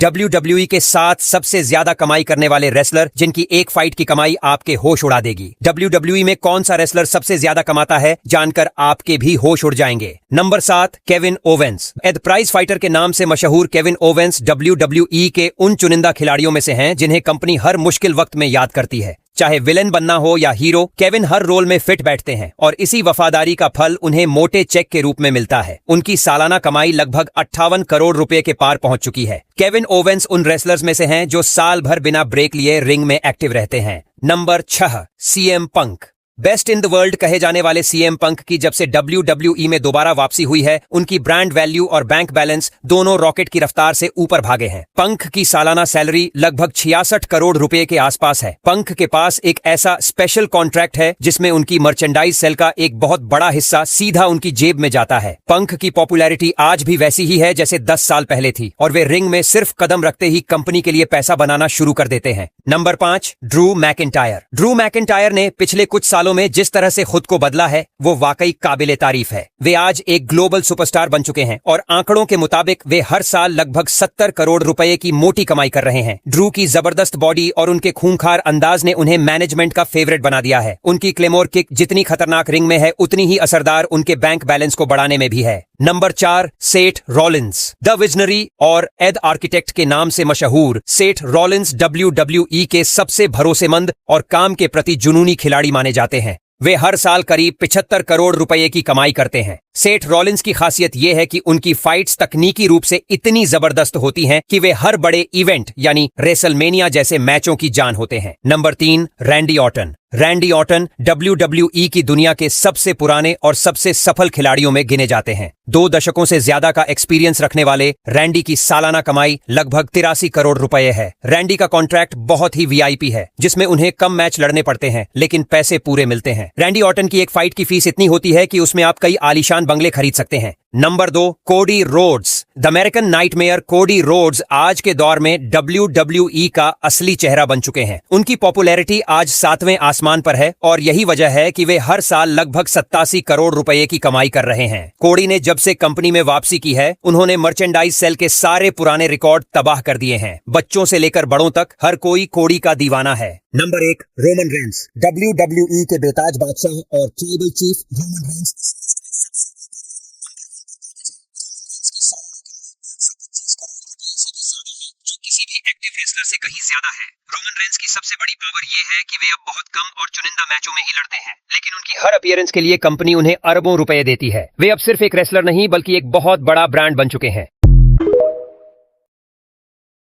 WWE के 7 सबसे ज्यादा कमाई करने वाले रेसलर जिनकी एक फाइट की कमाई आपके होश उड़ा देगी। WWE में कौन सा रेसलर सबसे ज्यादा कमाता है, जानकर आपके भी होश उड़ जाएंगे। Number 7, Kevin Owens. The prize fighter के नाम से मशहूर केविन ओवेंस WWE के उन चुनिंदा खिलाड़ियों में से हैं जिन्हें कंपनी हर मुश्किल वक्त में याद करती है। चाहे विलेन बनना हो या हीरो, केविन हर रोल में फिट बैठते हैं और इसी वफादारी का फल उन्हें मोटे चेक के रूप में मिलता है। उनकी सालाना कमाई लगभग 58 करोड़ रुपए के पार पहुंच चुकी है। केविन ओवेंस उन रेसलर्स में से हैं जो साल भर बिना ब्रेक लिए रिंग में एक्टिव रहते हैं। Number 6, CM Punk. Best in the world कहे जाने वाले सीएम पंक की जब से WWE में दोबारा वापसी हुई है, उनकी ब्रांड वैल्यू और बैंक बैलेंस दोनों रॉकेट की रफ्तार से ऊपर भागे हैं। पंक की सालाना सैलरी लगभग 66 करोड़ रुपए के आसपास है। पंक के पास एक ऐसा स्पेशल कॉन्ट्रैक्ट है जिसमें उनकी मर्चेंडाइज सेल का एक बहुत बड़ा हिस्सा सीधा उनकी जेब में जाता है। पंक की पॉपुलैरिटी आज भी वैसी ही है जैसे 10 साल पहले थी और वे रिंग में सिर्फ कदम रखते ही कंपनी के लिए पैसा बनाना शुरू कर देते हैं। Number 5, Drew McIntyre. Drew McIntyre ने पिछले कुछ सालों में जिस तरह से खुद को बदला है वो वाकई काबिले तारीफ है। वे आज एक ग्लोबल सुपरस्टार बन चुके हैं और आंकड़ों के मुताबिक वे हर साल लगभग 70 करोड़ रुपए की मोटी कमाई कर रहे हैं। ड्रू की जबरदस्त बॉडी और उनके खूंखार अंदाज ने उन्हें मैनेजमेंट का फेवरेट बना दिया है। उनकी क्लेमोर किक जितनी खतरनाक रिंग में है, उतनी ही असरदार उनके बैंक बैलेंस को बढ़ाने में भी है। नंबर 4, सेठ रॉलिंस। द विजनरी और एड आर्किटेक्ट के नाम से मशहूर सेठ रॉलिंस WWE के सबसे भरोसेमंद और काम के प्रति जुनूनी खिलाड़ी माने जाते हैं। वे हर साल करीब 75 करोड़ रुपए की कमाई करते हैं। सेठ रॉलिंस की खासियत यह है कि उनकी फाइट्स तकनीकी रूप से इतनी जबरदस्त होती हैं कि वे हर बड़े इवेंट यानी रेसलमेनिया जैसे मैचों की जान होते हैं। Number 3, Randy Orton. Randy Orton WWE की दुनिया के सबसे पुराने और सबसे सफल खिलाड़ियों में गिने जाते हैं। 2 दशकों से ज्यादा का एक्सपीरियंस रखने वाले रैंडी की सालाना कमाई लगभग 83 करोड़ रुपए है। रैंडी का कॉन्ट्रैक्ट बहुत ही VIP है, जिसमें उन्हें कम मैच लड़ने पड़ते हैं लेकिन पैसे पूरे मिलते हैं। रैंडी ऑर्टन की एक फाइट की फीस इतनी होती है कि उसमें आप कई आलीशान बंगले खरीद सकते हैं। Number 2, Cody Rhodes. The American nightmare Cody Rhodes आज के दौर में WWE का असली चेहरा बन चुके हैं। उनकी पॉपुलैरिटी आज 7वें आसमान पर है और यही वजह है कि वे हर साल लगभग 87 करोड़ रुपए की कमाई कर रहे हैं। कोडी ने जब से कंपनी में वापसी की है, उन्होंने मर्चेंडाइज सेल के सारे पुराने रिकॉर्ड तबाह कर दिए हैं। बच्चों से लेकर बड़ों तक हर कोई कोडी का दीवाना है। Number 1, Roman Reigns. WWE के बेताज बादशाह और ट्राइबल चीफ रोमन रेंस से कहीं ज्यादा है। रोमन रेंस की सबसे बड़ी पावर यह है कि वे अब बहुत कम और चुनिंदा मैचों में ही लड़ते हैं, लेकिन उनकी हर अपीयरेंस के लिए कंपनी उन्हें अरबों रुपए देती है। वे अब सिर्फ एक रेसलर नहीं बल्कि एक बहुत बड़ा ब्रांड बन चुके हैं।